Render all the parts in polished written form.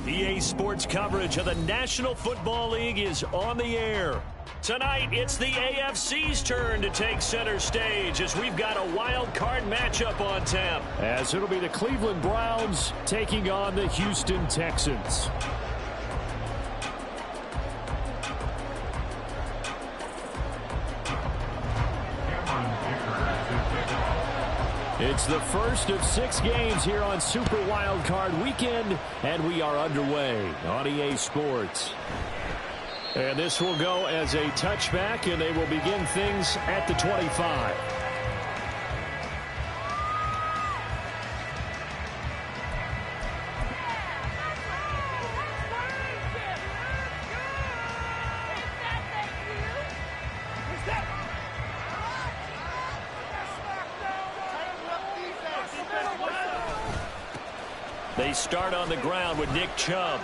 EA Sports coverage of the National Football League is on the air. Tonight, it's the AFC's turn to take center stage as we've got a wild card matchup on tap. As it'll be the Cleveland Browns taking on the Houston Texans. It's the first of 6 games here on Super Wild Card Weekend, and we are underway on EA Sports. And this will go as a touchback, and they will begin things at the 25. They start on the ground with Nick Chubb.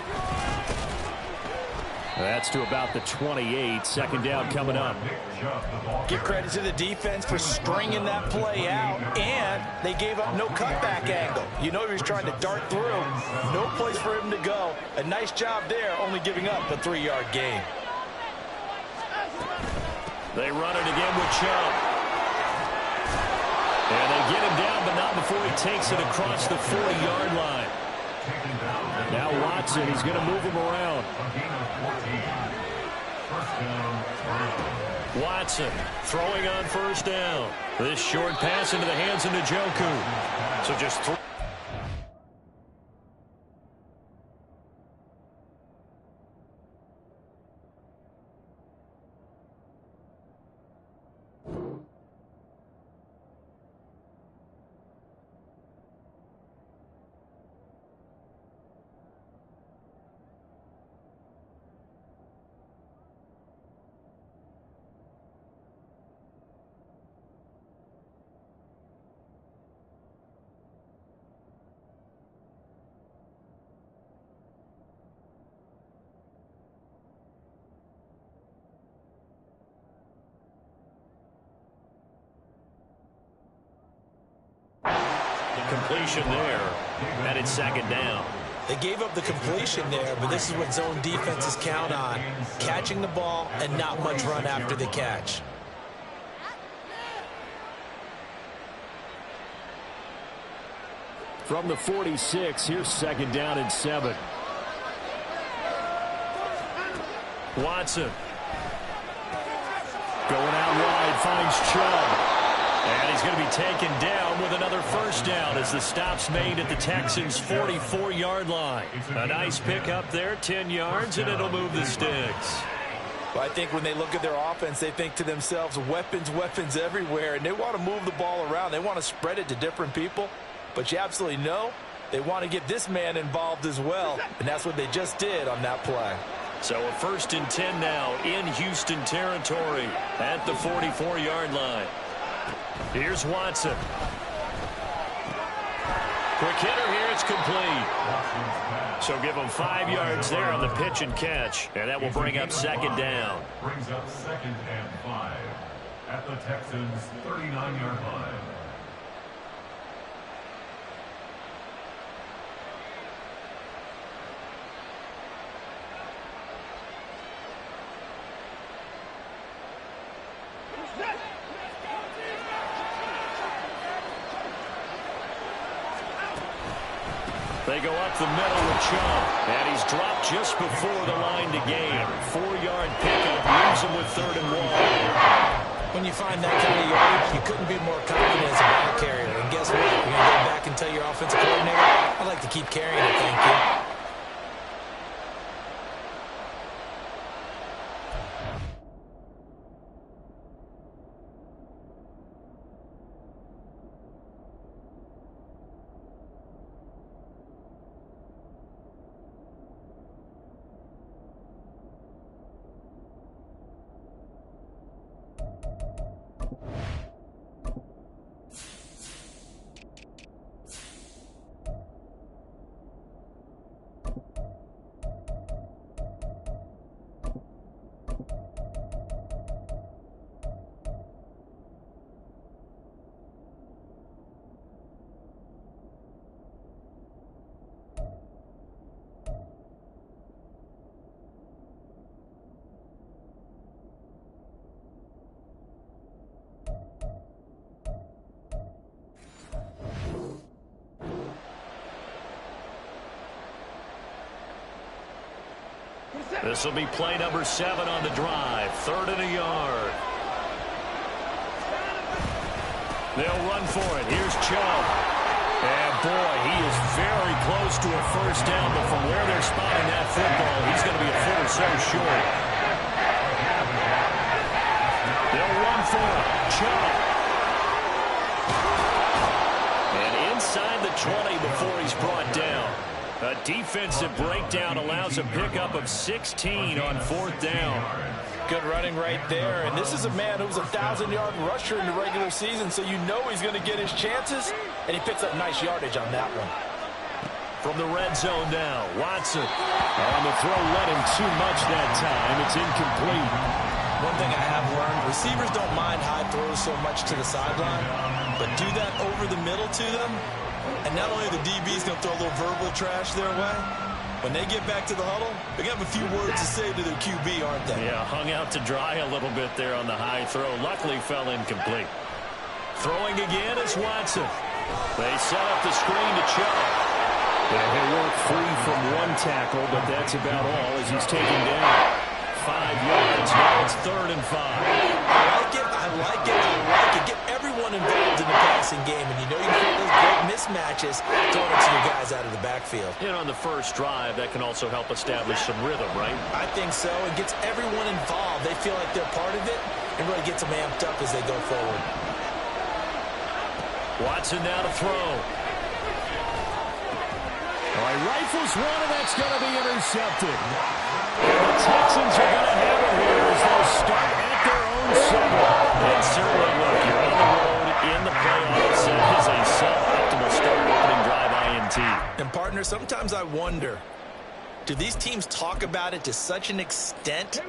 That's to about the 28. Second down coming up. Give credit to the defense for stringing that play out, and they gave up no cutback angle. You know he was trying to dart through. No place for him to go. A nice job there, only giving up a 3-yard gain. They run it again with Chubb. And they get him down, but not before he takes it across the 40-yard line. Now Watson, he's going to move him around. Watson throwing on first down. This short pass into the hands of Njoku. So just three. Completion there, and it's second down. They gave up the completion there, but this is what zone defenses count on. Catching the ball and not much run after the catch. From the 46, here's second down and 7. Watson. Going out wide, finds Chubb. And he's going to be taken down with another first down as the stop's made at the Texans' 44-yard line. A nice pickup there, 10 yards, and it'll move the sticks. Well, I think when they look at their offense, they think to themselves, weapons, weapons everywhere, and they want to move the ball around. They want to spread it to different people, but you absolutely know they want to get this man involved as well, and that's what they just did on that play. So a 1st and 10 now in Houston territory at the 44-yard line. Here's Watson. Quick hitter here, it's complete. So give him 5 yards there on the pitch and catch, and that will bring up second down. Brings up 2nd and 5 at the Texans' 39-yard line. They go up the middle with Chubb, and he's dropped just before the line to gain. 4-yard pickup, leaves him with 3rd and 1. When you find that kind of yardage, you couldn't be more confident as a ball carrier. And guess what? You're going to go back and tell your offensive coordinator, I'd like to keep carrying it, thank you. This will be play number 7 on the drive. 3rd and a yard. They'll run for it. Here's Chubb. And, boy, he is very close to a first down, but from where they're spotting that football, he's going to be a foot or so short. They'll run for it. Chubb. And inside the 20 before he's brought down. A defensive breakdown allows a pickup of 16 on 4th down. Good running right there. And this is a man who was a 1,000-yard rusher in the regular season, so you know he's going to get his chances, and he picks up nice yardage on that one. From the red zone now, Watson. On the throw, led him too much that time. It's incomplete. One thing I have learned, receivers don't mind high throws so much to the sideline, but do that over the middle to them, and not only the DB's going to throw a little verbal trash their way, when they get back to the huddle, they're going to have a few words to say to their QB, aren't they? Yeah, hung out to dry a little bit there on the high throw. Luckily fell incomplete. Throwing again is Watson. They set up the screen to Chubb. And he'll work free from one tackle, but that's about all as he's taken down. 5 yards. Now it's 3rd and 5. I like it. I like it. I like it. Get everyone involved in the passing game, and you know you can get those great mismatches throwing it to your guys out of the backfield. And on the first drive, that can also help establish some rhythm, right? I think so. It gets everyone involved. They feel like they're part of it, and really gets them amped up as they go forward. Watson now to throw. All right, rifles one, and that's going to be intercepted. The Texans are going to have it here as they'll start at their own 7. And certainly, look, you're on the road in the playoffs. It is a suboptimal start, opening drive INT. And, partner, sometimes I wonder, do these teams talk about it to such an extent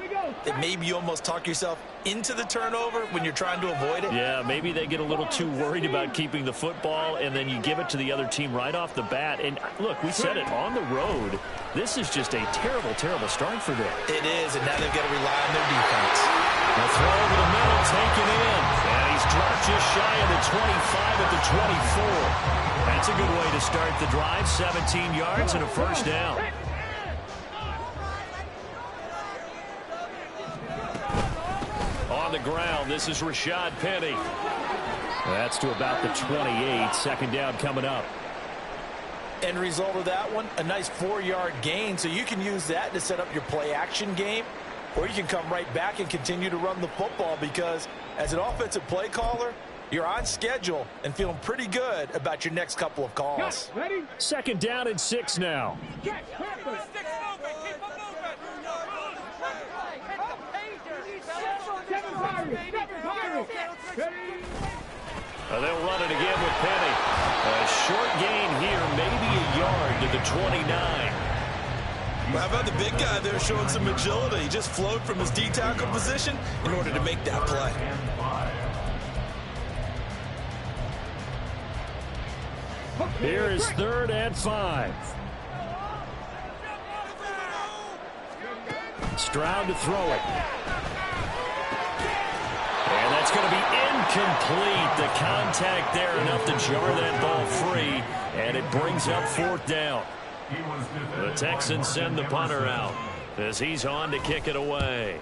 that maybe you almost talk yourself into the turnover when you're trying to avoid it? Yeah, maybe they get a little too worried about keeping the football, and then you give it to the other team right off the bat. And, look, we said it, on the road, this is just a terrible, terrible start for them. It is, and now they've got to rely on their defense. The throw over the middle, taken in. And he's dropped just shy of the 25 at the 24. That's a good way to start the drive. 17 yards and a first down. On the ground, this is Rashad Penny. That's to about the 28. 2nd down coming up. End result of that one, a nice 4-yard gain, so you can use that to set up your play-action game, or you can come right back and continue to run the football because as an offensive play caller, you're on schedule and feeling pretty good about your next couple of calls. 2nd down and 6 now. They'll run it again with Penny. A short gain here, maybe a yard to the 29. Well, how about the big guy there showing some agility? He just flowed from his D-tackle position in order to make that play. Here is 3rd and 5. Stroud to throw it. And that's going to be incomplete. The contact there enough to jar that ball free. And it brings up 4th down. The Texans send the punter out as he's on to kick it away.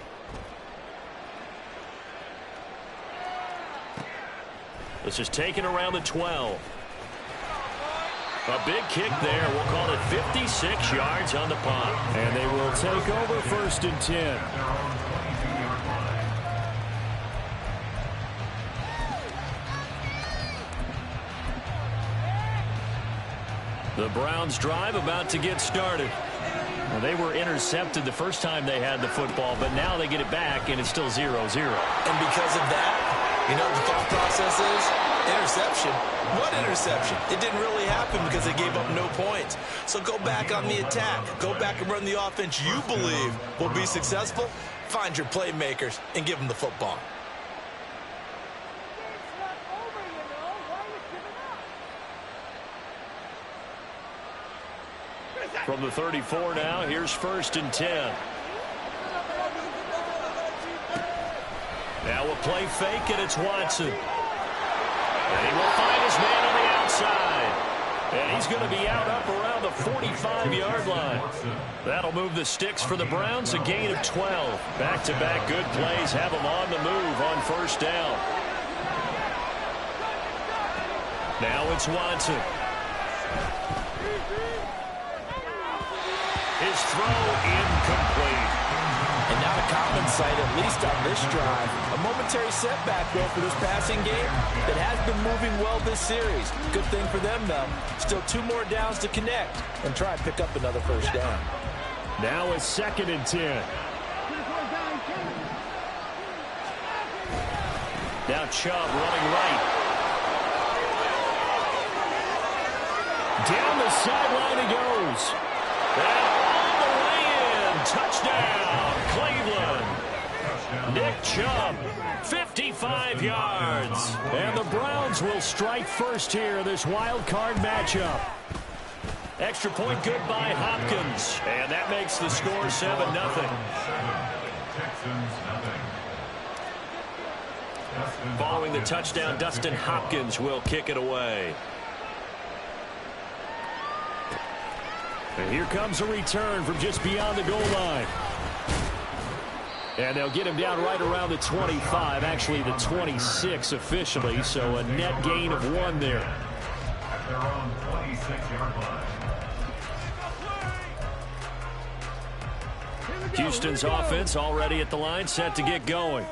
This is taken around the 12. A big kick there. We'll call it 56 yards on the punt. And they will take over 1st and 10. The Browns drive about to get started. Well, they were intercepted the first time they had the football, but now they get it back, and it's still 0-0. And because of that, you know what the thought process is? Interception. What interception? It didn't really happen because they gave up no points. So go back on the attack. Go back and run the offense you believe will be successful. Find your playmakers and give them the football. From the 34 now, here's 1st and 10. Now a play fake, and it's Watson. And he will find his man on the outside. And he's going to be out up around the 45-yard line. That'll move the sticks for the Browns, a gain of 12. Back-to-back good plays have them on the move on first down. Now it's Watson. His throw incomplete. And not a common sight, at least on this drive. A momentary setback, though, for this passing game that has been moving well this series. Good thing for them, though. Still 2 more downs to connect and try and pick up another first down. Now it's 2nd and 10. Now Chubb running right. Down the sideline he goes. And all the way in. Touchdown, Cleveland. Nick Chubb, 55 yards. And the Browns will strike first here in this wild card matchup. Extra point good by Hopkins. And that makes the score 7-0. Following the touchdown, Dustin Hopkins will kick it away. And here comes a return from just beyond the goal line. And they'll get him down right around the 25, actually the 26 officially, so a net gain of 1 there. At their own 26-yard line. Houston's offense already at the line, set to get going.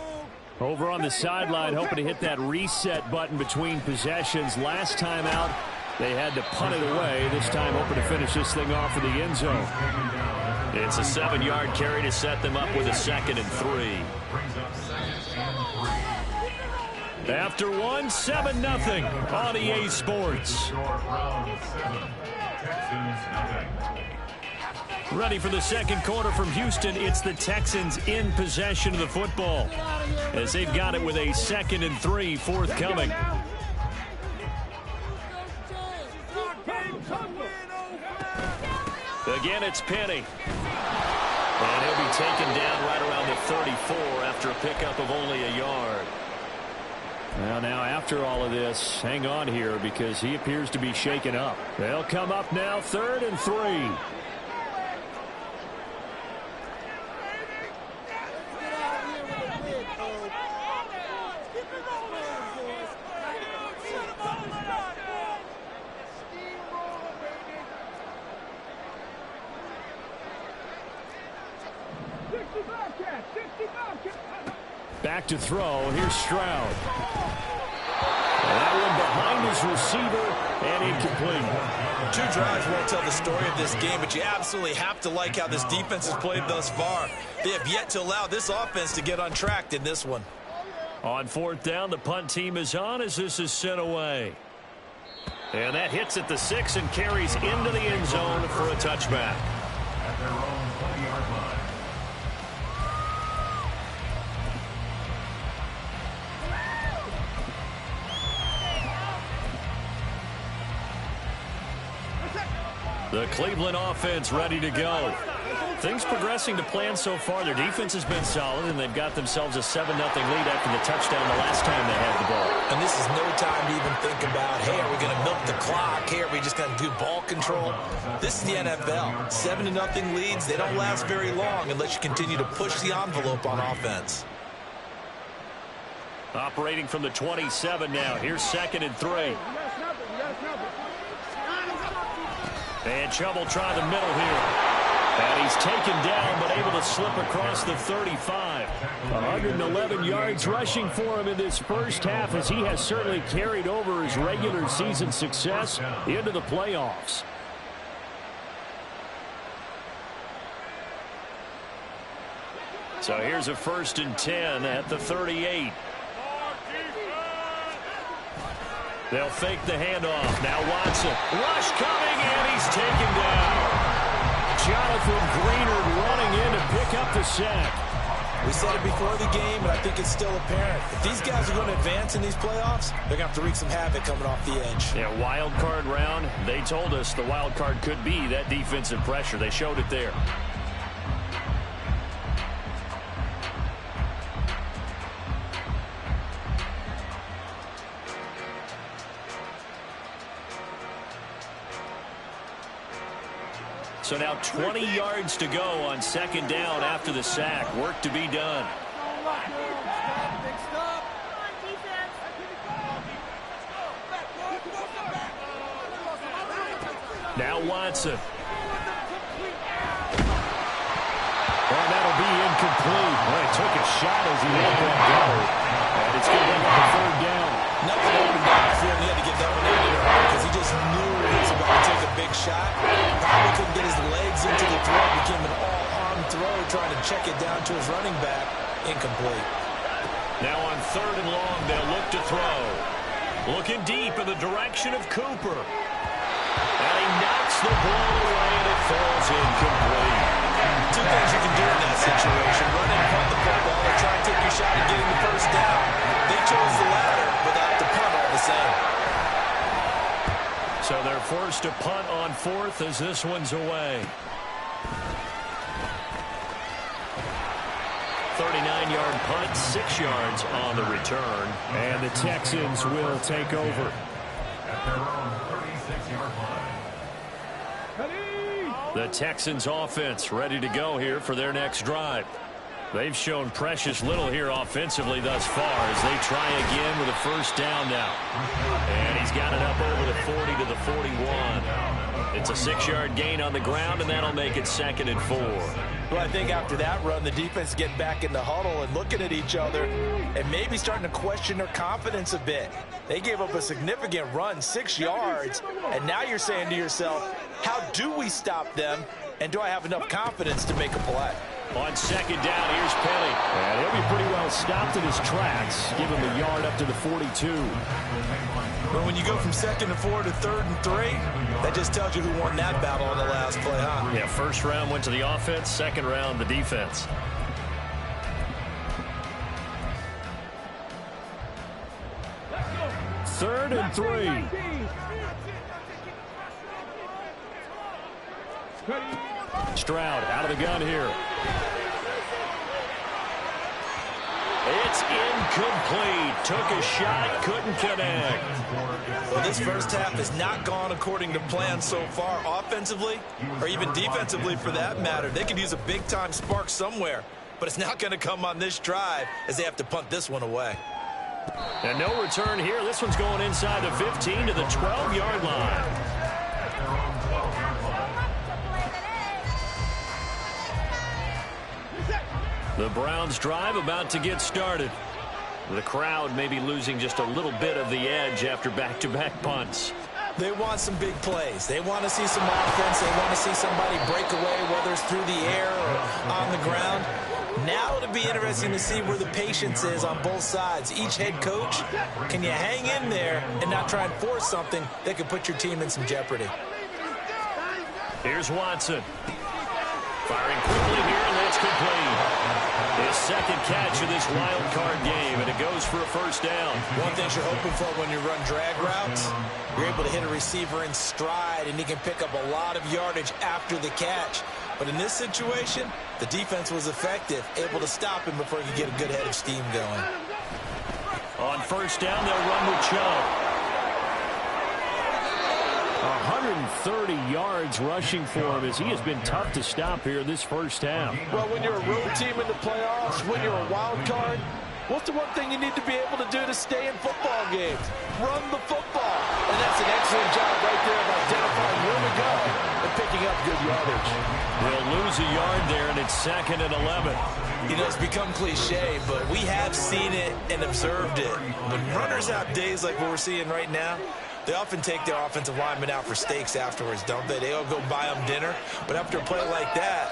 Over on the sideline, hoping to hit that reset button between possessions. Last time out, they had to punt it away. This time hoping to finish this thing off in the end zone. It's a 7-yard carry to set them up with a 2nd and 3. After 1, 7-0 on EA Sports. Ready for the second quarter from Houston. It's the Texans in possession of the football as they've got it with a 2nd and 3 forthcoming. Again, it's Penny. And he'll be taken down right around the 34 after a pickup of only a yard. Well, now after all of this, hang on here because he appears to be shaken up. They'll come up now 3rd and 3. Back to throw. Here's Stroud. And that one behind his receiver and incomplete. 2 drives won't tell the story of this game, but you absolutely have to like how this defense has played thus far. They have yet to allow this offense to get on track in this one. On 4th down, the punt team is on as this is sent away. And that hits at the 6 and carries into the end zone for a touchback. At their own 20-yard line. The Cleveland offense ready to go. Things progressing to plan so far. Their defense has been solid, and they've got themselves a 7-0 lead after the touchdown the last time they had the ball. And this is no time to even think about, hey, are we going to milk the clock? Hey, are we just going to do ball control? This is the NFL. 7-0 leads, they don't last very long unless you continue to push the envelope on offense. Operating from the 27 now. Here's 2nd and 3. And Chubb will try the middle here. And he's taken down, but able to slip across the 35. 111 yards rushing for him in this first half as he has certainly carried over his regular season success into the playoffs. So here's a 1st and 10 at the 38. They'll fake the handoff. Now Watson. Rush coming, and he's taken down. Jonathan Greenard running in to pick up the sack. We said it before the game, and I think it's still apparent. If these guys are going to advance in these playoffs, they're going to have to wreak some havoc coming off the edge. Yeah, wild card round. They told us the wild card could be that defensive pressure. They showed it there. So now 20 yards to go on second down after the sack. Work to be done. Now Watson. And that'll be incomplete. Boy, took a shot as he let that go. And it's going to bring up a third down. Nothing opened up for him. He had to get that one out of there because he just knew he was about to take a big shot. Probably couldn't get his legs into the throw. It became an all-arm throw, trying to check it down to his running back. Incomplete. Now on third and long, they'll look to throw. Looking deep in the direction of Cooper. And he knocks the ball away, and it falls incomplete. Two things you can do in that situation. Run and punt the football or try and take your shot at getting the first down. They chose the latter, but they have to punt all the same. So they're forced to punt on fourth as this one's away. 39-yard punt, 6 yards on the return. And the Texans will take over. At their own 36-yard line. The Texans offense ready to go here for their next drive. They've shown precious little here offensively thus far as they try again with a first down now. And he's got it up over the 40 to the 41. It's a 6-yard gain on the ground, and that'll make it 2nd and 4. Well, I think after that run, the defense getting back in the huddle and looking at each other and maybe starting to question their confidence a bit. They gave up a significant run, 6 yards, and now you're saying to yourself, how do we stop them, and do I have enough confidence to make a play? On second down, here's Penny. And he'll be pretty well stopped in his tracks. Give him the yard up to the 42. But when you go from 2nd and 4 to 3rd and 3, that just tells you who won that battle on the last play, huh? Yeah, first round went to the offense, second round the defense. Third and 3. Stroud out of the gun here. It's incomplete. Took a shot, couldn't connect. Well, this first half has not gone according to plan so far offensively or even defensively for that matter. They could use a big-time spark somewhere, but it's not going to come on this drive as they have to punt this one away. And no return here. This one's going inside the 15 to the 12-yard line. The Browns drive about to get started. The crowd may be losing just a little bit of the edge after back-to-back punts. They want some big plays. They want to see some offense. They want to see somebody break away, whether it's through the air or on the ground. Now it'll be interesting to see where the patience is on both sides. Each head coach, can you hang in there and not try and force something that could put your team in some jeopardy? Here's Watson. Firing quickly here, and that's complete. His second catch of this wild card game, and it goes for a first down. One thing you're hoping for when you run drag routes, you're able to hit a receiver in stride, and he can pick up a lot of yardage after the catch. But in this situation, the defense was effective, able to stop him before he could get a good head of steam going. On first down, they'll run with Chubb. 130 yards rushing for him as he has been tough to stop here this first half. Well, when you're a road team in the playoffs, when you're a wild card, what's the one thing you need to be able to do to stay in football games? Run the football. And that's an excellent job right there of identifying where to go and picking up good yardage. They'll lose a yard there, and it's 2nd and 11. You know, it's become cliche, but we have seen it and observed it. When runners have days like what we're seeing right now, they often take their offensive linemen out for steaks afterwards, don't they? They all go buy them dinner. But after a play like that,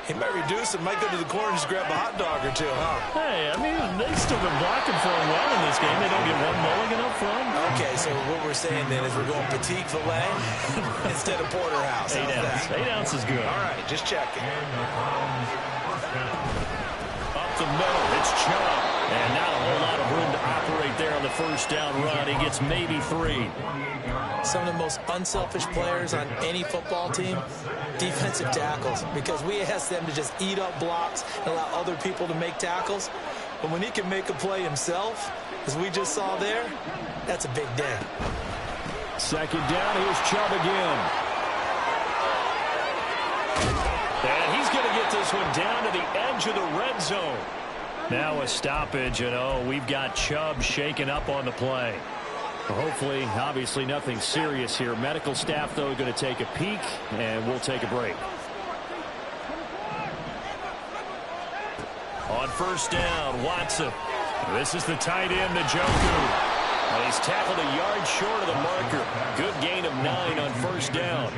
he might reduce and might go to the corner and just grab a hot dog or two, huh? Hey, I mean, they've still been blocking for him well in this game. They don't get one mulligan up front. Okay, so what we're saying then is we're going petite filet instead of porterhouse. 8 ounces. 8 ounces is good. All right, just checking. Up the middle, it's Chubb. And not a whole lot of room to operate there on the first down run. He gets maybe 3. Some of the most unselfish players on any football team, defensive tackles, because we ask them to just eat up blocks and allow other people to make tackles. But when he can make a play himself, as we just saw there, that's a big day. Second down, here's Chubb again. And he's going to get this one down to the edge of the red zone. Now a stoppage, and we've got Chubb shaken up on the play. Hopefully, obviously nothing serious here. Medical staff, though, going to take a peek, and we'll take a break. On first down, Watson. This is the tight end, Njoku. And he's tackled a yard short of the marker. Good gain of 9 on first down.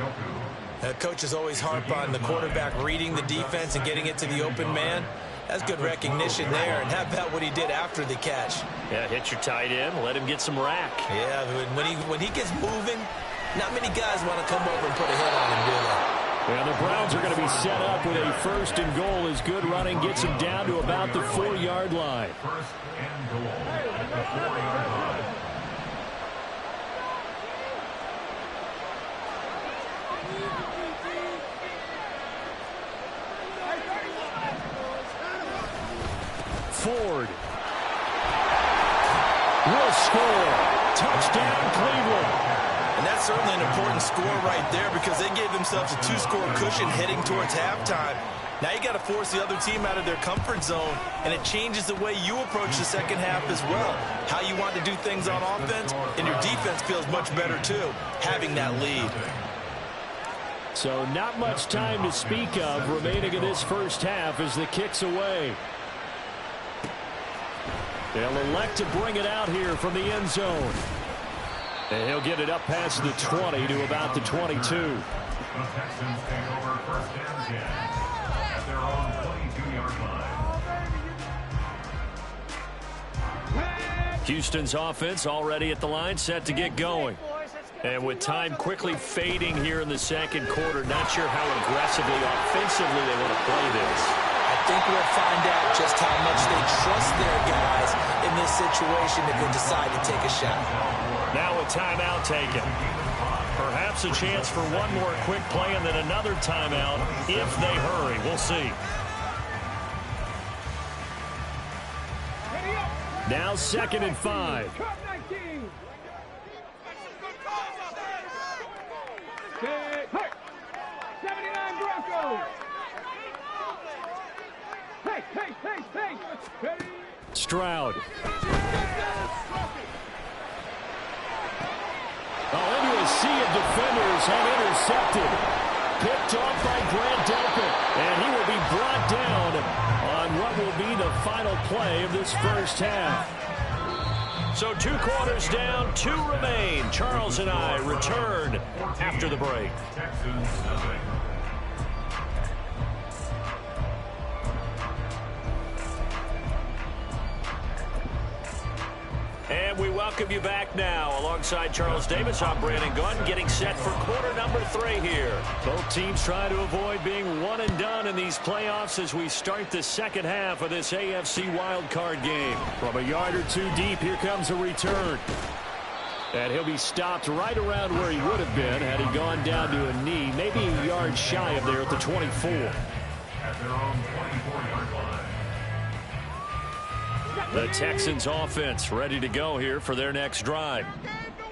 Coaches always harp on the quarterback reading the defense and getting it to the open man. That's good recognition there. And how about what he did after the catch? Yeah, hit your tight end, let him get some rack. Yeah, when he gets moving, not many guys want to come over and put a hit on him, do they? Well, the Browns are going to be set up with a first and goal as good running gets him down to about the 4-yard line. First and goal at the 4-yard line. Ford will score. Touchdown, Cleveland. And that's certainly an important score right there because they gave themselves a 2-score cushion heading towards halftime. Now you got to force the other team out of their comfort zone, and it changes the way you approach the second half as well. How you want to do things on offense, and your defense feels much better too, having that lead. So not much time to speak of remaining in this first half as the kick's away. They'll elect to bring it out here from the end zone. And he'll get it up past the 20 to about the 22. The Texans take over first and 10 at their own 22-yard line. Houston's offense already at the line, set to get going. And with time quickly fading here in the second quarter, not sure how aggressively, offensively they want to play this. I think we'll find out just how much they trust their guys in this situation if they decide to take a shot. Now a timeout taken. Perhaps a chance for one more quick play and then another timeout if they hurry. We'll see. Now 2nd and 5. Hey, 79 Broncos. Hey. Stroud. Into a sea of defenders and intercepted. Picked off by Grant Delpit. And he will be brought down on what will be the final play of this first half. So 2 quarters down, 2 remain. Charles and I return after the break. Texans 7. And we welcome you back now. Alongside Charles Davis, I'm Brandon Gunn, getting set for quarter number 3 here. Both teams trying to avoid being one and done in these playoffs as we start the second half of this AFC wildcard game. From a yard or 2 deep, here comes a return. And he'll be stopped right around where he would have been had he gone down to a knee, maybe a yard shy of there at the 24. At their own 24-yard line. The Texans offense ready to go here for their next drive.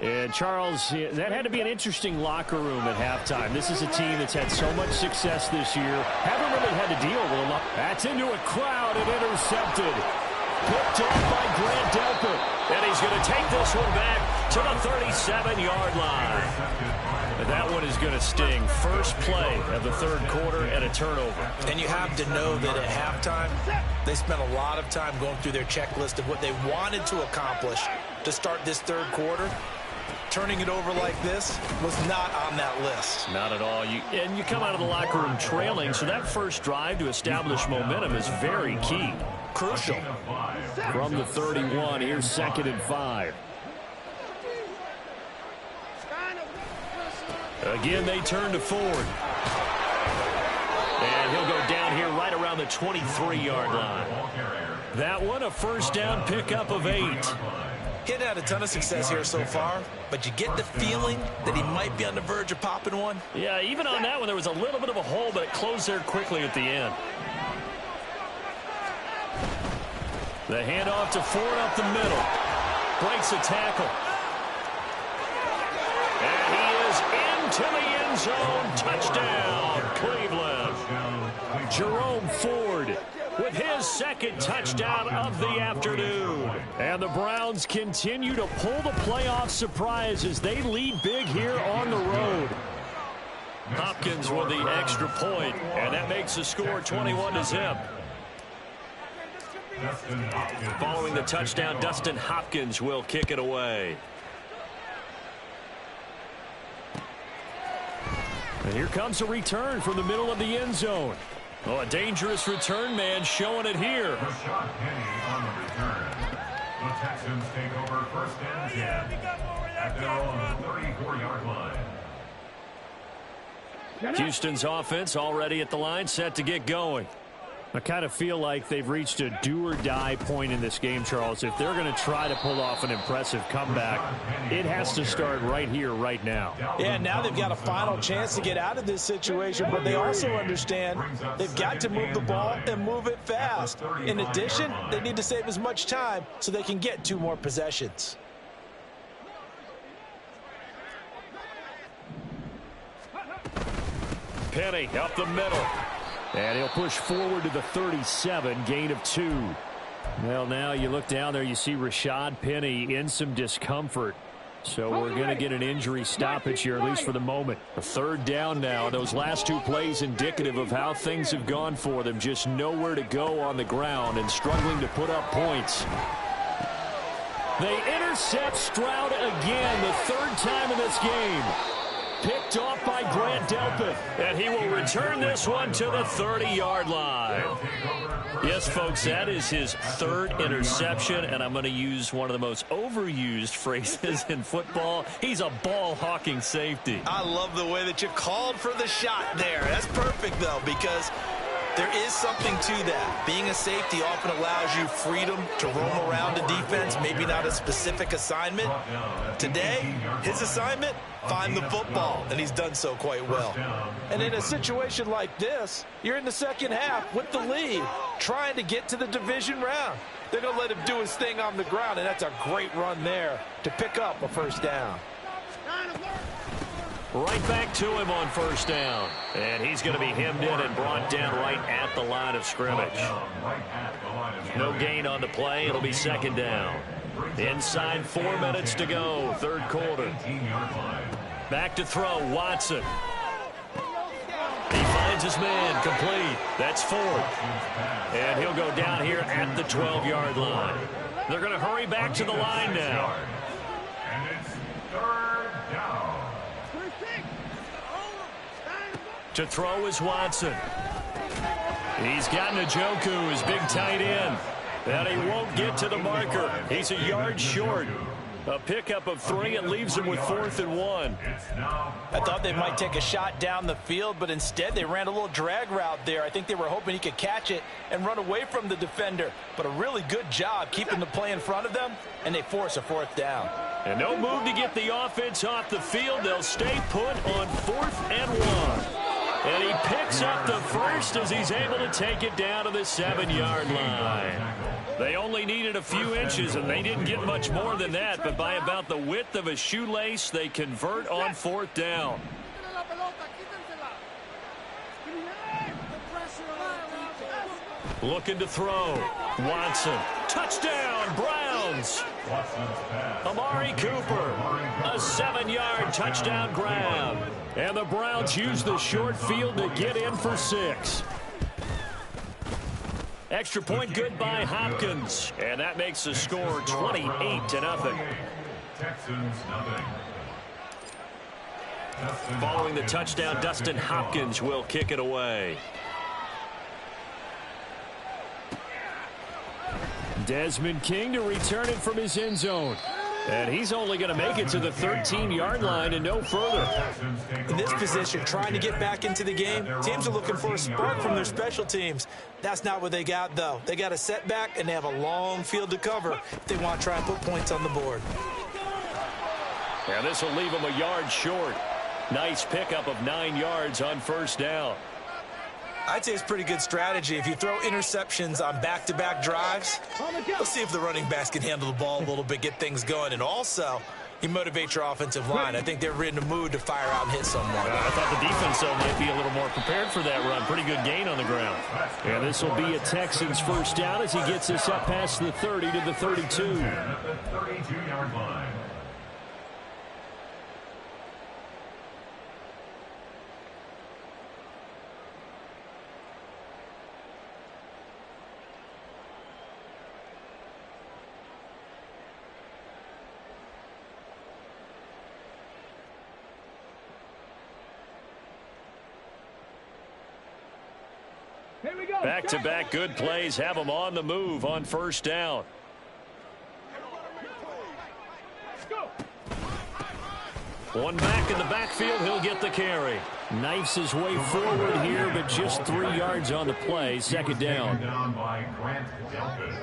And Charles, that had to be an interesting locker room at halftime. This is a team that's had so much success this year. Haven't really had to deal with a lot. That's into a crowd and intercepted. Picked off by Grant Delpit. And he's going to take this one back to the 37-yard line. And that one is going to sting. First play of the third quarter and a turnover. And you have to know that at halftime, they spent a lot of time going through their checklist of what they wanted to accomplish to start this third quarter. Turning it over like this was not on that list. Not at all. And you come out of the locker room trailing, so that first drive to establish momentum is very key. Crucial. From the 31, here's 2nd and 5. Again, they turn to Ford. And he'll go down here right around the 23-yard line. That one, a first down pickup of 8. He hadn't had a ton of success here so far, but you get the feeling that he might be on the verge of popping one. Yeah, even on that one, there was a little bit of a hole, but it closed there quickly at the end. The handoff to Ford up the middle. Breaks a tackle. And he is into to the end zone. Touchdown, Cleveland. Jerome Ford with his second touchdown of the afternoon. And the Browns continue to pull the playoff surprise as they lead big here on the road. Hopkins with the extra point, and that makes the score 21-0. Following the touchdown, Dustin Hopkins will kick it away. And here comes a return from the middle of the end zone. Oh, a dangerous return man showing it here. Rashad Penny on the return. The Texans take over first and 10 at their own 34-yard line. Houston's offense already at the line, set to get going. I kind of feel like they've reached a do-or-die point in this game, Charles. If they're going to try to pull off an impressive comeback, it has to start right here, right now. Yeah, now they've got a final chance to get out of this situation, but they also understand they've got to move the ball and move it fast. In addition, they need to save as much time so they can get 2 more possessions. Penny up the middle. And he'll push forward to the 37, gain of 2. Well, now you look down there, you see Rashad Penny in some discomfort. So we're going to get an injury stoppage here, at least for the moment. A third down now. Those last 2 plays indicative of how things have gone for them. Just nowhere to go on the ground and struggling to put up points. They intercept Stroud again, the 3rd time in this game. Picked off by Grant Delpit. And he will return this one to the 30-yard line. Yes, folks, that is his 3rd interception, and I'm going to use one of the most overused phrases in football. He's a ball-hawking safety. I love the way that you called for the shot there. That's perfect, though, because there is something to that. Being a safety often allows you freedom to roam around a defense, maybe not a specific assignment. Today, his assignment, find the football, and he's done so quite well. And in a situation like this, you're in the second half with the lead, trying to get to the division round. They're going to let him do his thing on the ground, and that's a great run there to pick up a first down. Right back to him on first down. And he's going to be hemmed in and brought down right at the line of scrimmage. No gain on the play. It'll be second down. Inside 4 minutes to go, 3rd quarter. Back to throw, Watson. He finds his man, complete. That's Ford. And he'll go down here at the 12-yard line. They're going to hurry back to the line now. And it's 3rd down. To throw is Watson. He's got Njoku, his big tight end. And he won't get to the marker. He's a yard short. A pickup of 3 and leaves him with 4th and 1. I thought they might take a shot down the field, but instead they ran a little drag route there. I think they were hoping he could catch it and run away from the defender. But a really good job keeping the play in front of them, and they force a 4th down. And no move to get the offense off the field. They'll stay put on 4th and 1. And he picks up the first as he's able to take it down to the 7-yard line. They only needed a few inches, and they didn't get much more than that. But by about the width of a shoelace, they convert on 4th down. Looking to throw. Watson. Touchdown, Browns. Amari Cooper. A 7-yard touchdown grab. And the Browns use the short field to get in for 6. Extra point good by Hopkins. And that makes the score 28-0. Texans nothing. Following the touchdown, Dustin Hopkins will kick it away. Desmond King to return it from his end zone. And he's only going to make it to the 13-yard line and no further. In this position, trying to get back into the game, teams are looking for a spark from their special teams. That's not what they got, though. They got a setback, and they have a long field to cover if they want to try and put points on the board. And this will leave them a yard short. Nice pickup of 9 yards on first down. I'd say it's pretty good strategy. If you throw interceptions on back-to-back drives, let's see if the running backs can handle the ball a little bit, get things going. And also, He motivates your offensive line. I think they're in the mood to fire out and hit someone. I thought the defense, though, might be a little more prepared for that run. Pretty good gain on the ground. And this will be a Texans first down as he gets this up past the 30 to the 32. At the 32-yard line. Here we go. Back-to-back good plays have them on the move on first down. One back in the backfield, he'll get the carry. Knifes his way forward here, but just 3 yards on the play. Second down. Down by Grant Delpit.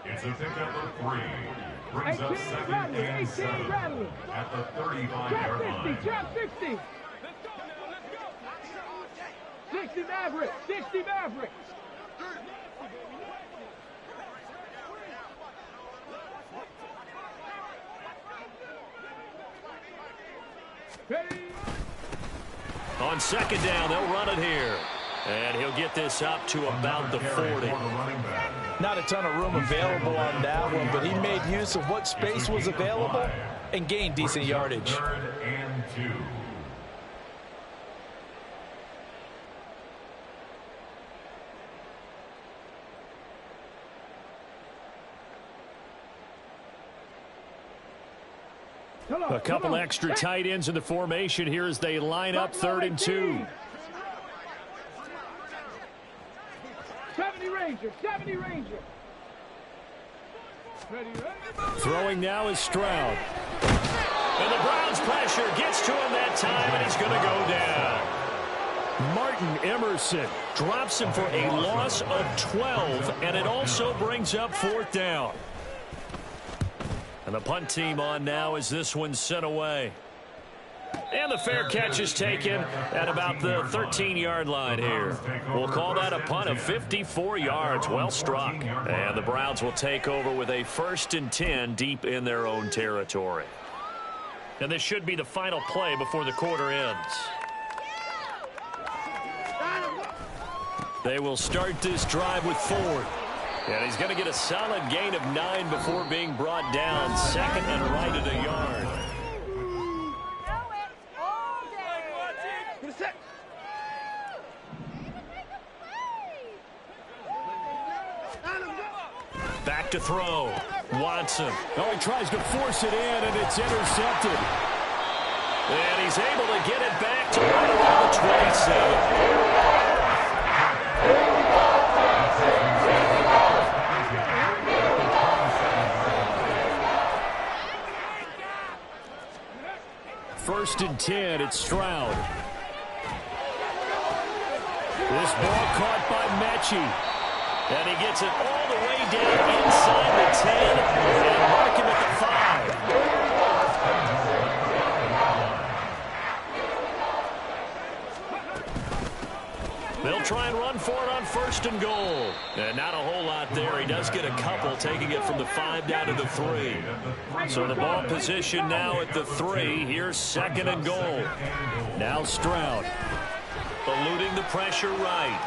It's a pickup of 3. Brings up 2nd and 7 at the 35-yard line. Trap 60. 60 Maverick. 60 Maverick. On second down, they'll run it here. And he'll get this up to about the 40. Not a ton of room available on that one, but he made use of what space was available and gained decent yardage. 3rd and 2. A couple extra tight ends in the formation here as they line up 3rd and 2. 70 Ranger. 70 Ranger. Ready. Throwing now is Stroud. And the Browns pressure gets to him that time, and he's going to go down. Martin Emerson drops him for a loss of 12, and it also brings up 4th down. And the punt team on now as this one's sent away. And the fair catch is taken at about the 13-yard line here. We'll call that a punt of 54 yards. Well struck. And the Browns will take over with a 1st and 10 deep in their own territory. And this should be the final play before the quarter ends. They will start this drive with Ford. And he's going to get a solid gain of 9 before being brought down. 2nd and right at a yard. Back to throw. Watson. Oh, he tries to force it in, and it's intercepted. And he's able to get it back to right around the 27. First and 10, it's Stroud. This ball caught by Mechie. And he gets it all the way down inside the 10 and mark him at the 5. They'll try and run for it on 1st and goal. And not a whole lot there. He does get a couple, taking it from the 5 down to the 3. So the ball position now at the 3. Here's 2nd and goal. Now Stroud. Eluding the pressure right.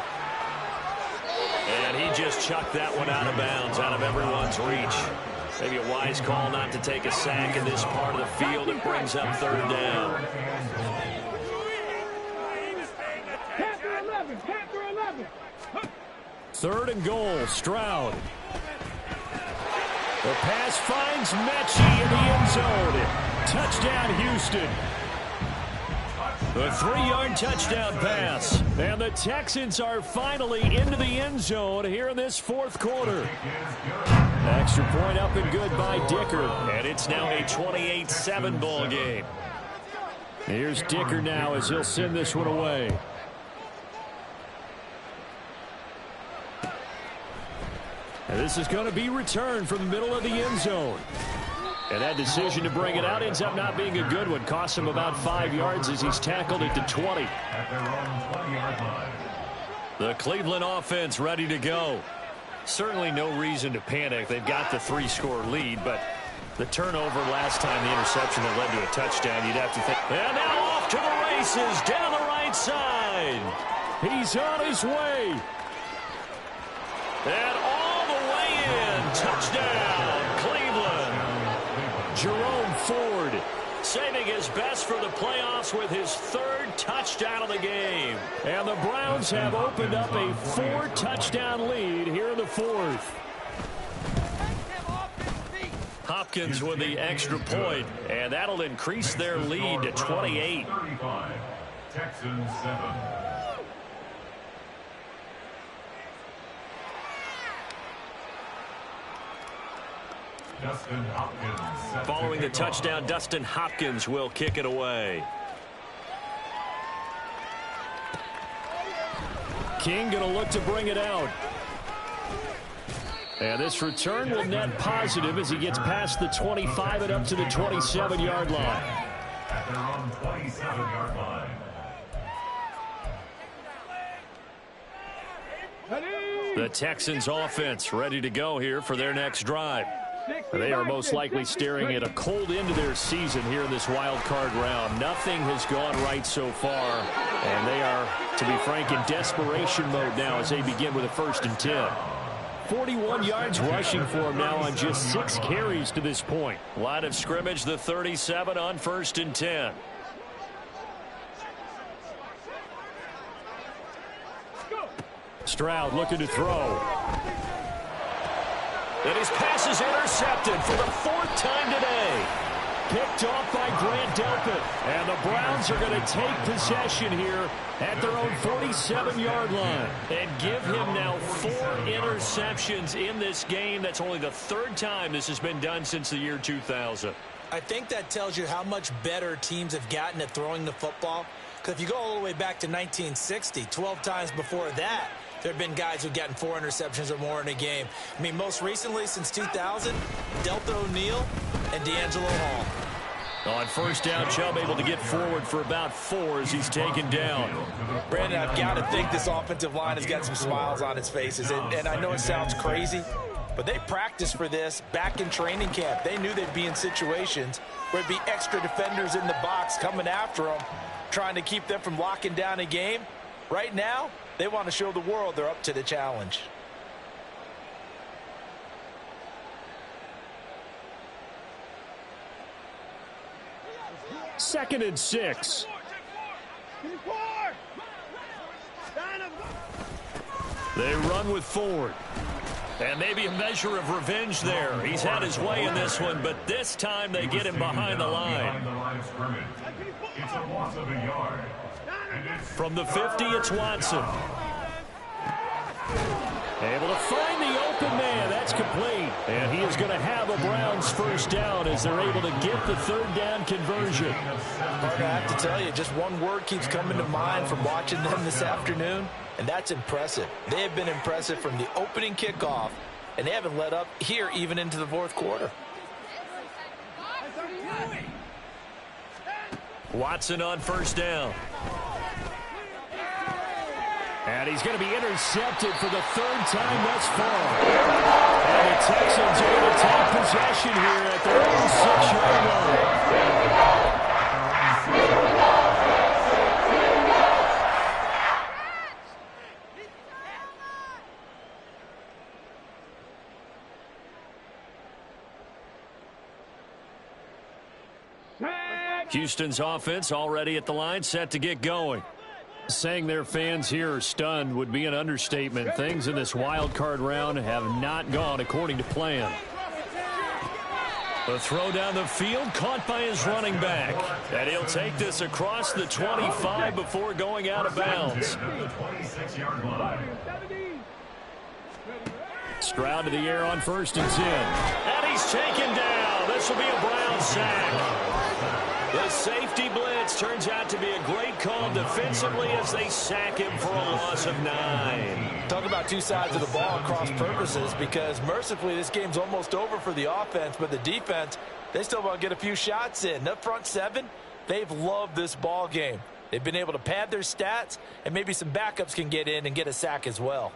And he just chucked that one out of bounds, out of everyone's reach. Maybe a wise call not to take a sack in this part of the field. It brings up 3rd down. Panther 11. Panther 11. 3rd and goal, Stroud. The pass finds Mechie in the end zone. Touchdown, Houston. A 3-yard touchdown pass. And the Texans are finally into the end zone here in this 4th quarter. Extra point up and good by Dicker. And it's now a 28-7 ball game. Here's Dicker now as he'll send this one away. And this is going to be returned from the middle of the end zone. And that decision to bring it out ends up not being a good one. Costs him about 5 yards as he's tackled at the 20. At their own 20-yard line. The Cleveland offense ready to go. Certainly no reason to panic. They've got the 3-score lead, but The turnover last time, the interception that led to a touchdown, you'd have to think. And now off to the races, down the right side. He's on his way. And all the way in. Touchdown, Cleveland. Jerome Ford saving his best for the playoffs with his third touchdown of the game. And the Browns have opened up a 4-touchdown lead here in the fourth. Hopkins with the extra point, and that'll increase their lead to 28. 35, Texans 7. Dustin Hopkins. Following the touchdown, Dustin Hopkins will kick it away. King going to look to bring it out. And this return will net positive as he gets past the 25 and up to the 27-yard line. At their own 27-yard line. The Texans offense ready to go here for their next drive. They are most likely staring at a cold end to their season here in this wild card round. Nothing has gone right so far, and they are, to be frank, in desperation mode now as they begin with a 1st and 10. 41 yards rushing for him now on just 6 carries to this point. Line of scrimmage, the 37 on 1st and 10. Stroud looking to throw. And his pass is intercepted for the 4th time today. Picked off by Grant Delpit. And the Browns are going to take possession here at their own 47-yard line. And give him now 4 interceptions in this game. That's only the 3rd time this has been done since the year 2000. I think that tells you how much better teams have gotten at throwing the football. Because if you go all the way back to 1960, 12 times before that, there have been guys who've gotten 4 interceptions or more in a game. I mean, most recently, since 2000, Delta O'Neal and D'Angelo Hall. On 1st down, Chubb able to get forward for about 4 as he's taken down. Brandon, I've got to think this offensive line has got some smiles on its faces. And I know it sounds crazy, but they practiced for this back in training camp. They knew they'd be in situations where it'd be extra defenders in the box coming after them, trying to keep them from locking down a game. Right now, they want to show the world they're up to the challenge. Second and 6. They run with Ford. And maybe a measure of revenge there. He's had his way in this one, but this time they get him behind the line. It's a loss of a yard. From the 50, it's Watson. Able to find the open man. That's complete. And he is going to have a Browns 1st down as they're able to get the 3rd down conversion. Parker, I have to tell you, just one word keeps coming to mind from watching them this afternoon, and that's impressive. They have been impressive from the opening kickoff, and they haven't let up here even into the 4th quarter. Watson on 1st down. And he's going to be intercepted for the 3rd time thus far. And the Texans are going to take possession here at their own 6-yard line. Houston's offense already at the line, set to get going. Saying their fans here are stunned would be an understatement. Things in this wild card round have not gone according to plan. The throw down the field caught by his running back. And he'll take this across the 25 before going out of bounds. Stroud to the air on 1st and 10. And he's taken down. This will be a Brown sack. The safety blitz turns out to be a great call defensively as they sack him for a loss of 9. Talk about two sides of the ball across purposes, because mercifully this game's almost over for the offense, but the defense, they still want to get a few shots in. The front 7, they've loved this ball game. They've been able to pad their stats, and maybe some backups can get in and get a sack as well.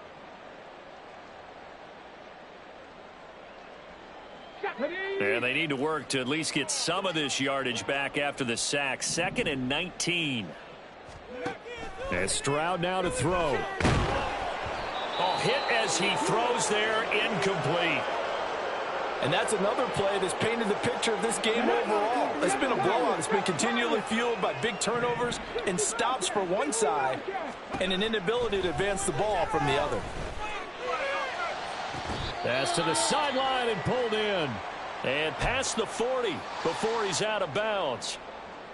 Japanese. And they need to work to at least get some of this yardage back after the sack. 2nd and 19. And Stroud now to throw. Oh, hit as he throws there, incomplete. And that's another play that's painted the picture of this game overall. It's been a blowout. It's been continually fueled by big turnovers and stops for one side and an inability to advance the ball from the other. Pass to the sideline and pulled in. And past the 40 before he's out of bounds.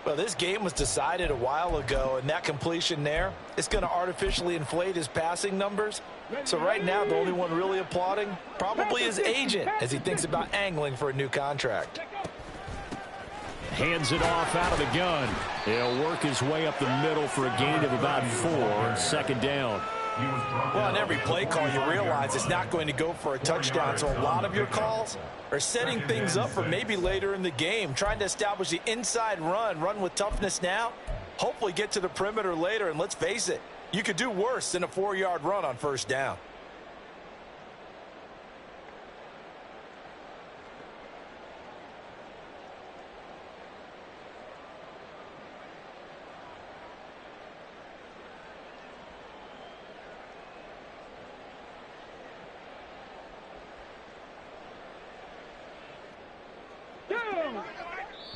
Well, this game was decided a while ago, and that completion there, it's going to artificially inflate his passing numbers. So right now, the only one really applauding probably his agent as he thinks about angling for a new contract. Hands it off out of the gun. He'll work his way up the middle for a gain of about 4. 2nd down. Well, on every play call, you realize it's not going to go for a touchdown. So a lot of your calls are setting things up for maybe later in the game, trying to establish the inside run with toughness now, hopefully get to the perimeter later. And let's face it, you could do worse than a 4-yard run on 1st down.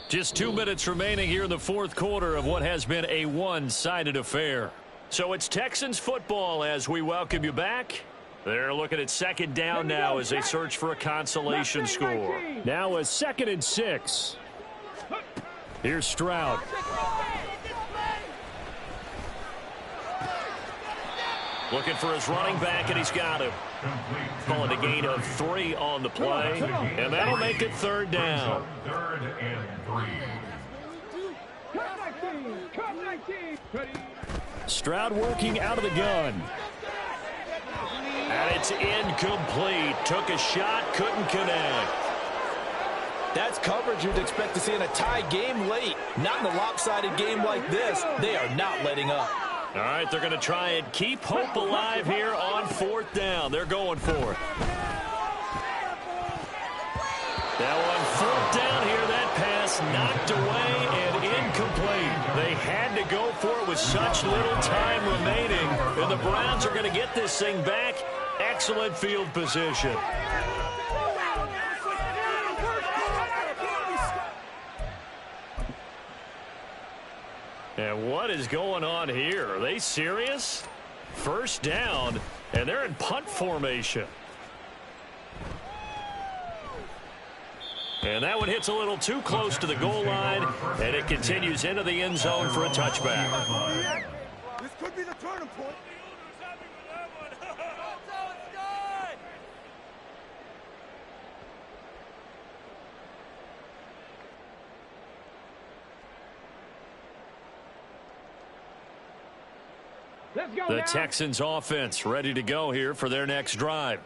Just 2 minutes remaining here in the 4th quarter of what has been a one-sided affair. So it's Texans football as we welcome you back. They're looking at 2nd down now as they search for a consolation score. Now a 2nd and 6. Here's Stroud. Looking for his running back, and he's got him. Calling a gain of 3 on the play, and that'll make it 3rd down. 3rd and 3. Stroud working out of the gun. And it's incomplete. Took a shot, couldn't connect. That's coverage you'd expect to see in a tie game late. Not in a lopsided game like this. They are not letting up. All right, they're going to try and keep hope alive here on 4th down. They're going for it. Now on 4th down here, that pass knocked away and incomplete. They had to go for it with such little time remaining. And the Browns are going to get this thing back. Excellent field position. And what is going on here? Are they serious? 1st down, and they're in punt formation. And that one hits a little too close to the goal line, and it continues into the end zone for a touchback. This could be the turning point. The Texans offense ready to go here for their next drive.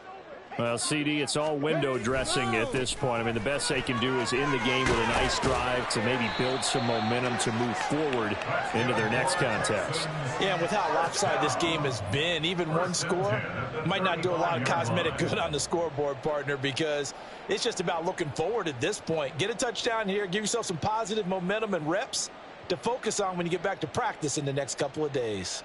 Well, CD, it's all window dressing at this point. I mean, the best they can do is in the game with a nice drive to maybe build some momentum to move forward into their next contest. Yeah, and with how lopsided this game has been, even one score might not do a lot of cosmetic good on the scoreboard, partner, because it's just about looking forward at this point. Get a touchdown here, give yourself some positive momentum and reps to focus on when you get back to practice in the next couple of days.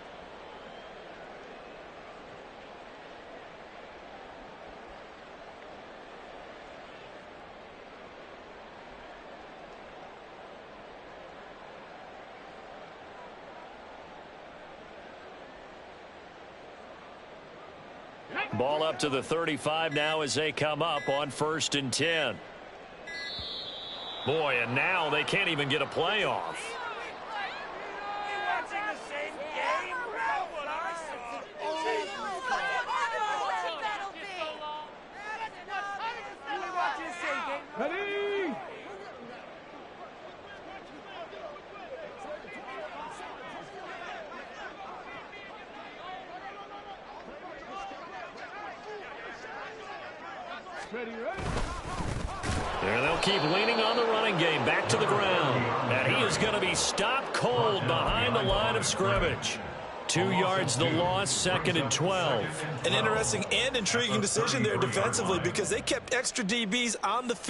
Ball up to the 35 now as they come up on 1st and 10. Boy, and now they can't even get a play off. And they'll keep leaning on the running game. Back to the ground. And he is going to be stopped cold behind the line of scrimmage. 2 yards the loss, 2nd and 12. An interesting and intriguing decision there defensively because they kept extra DBs on the field.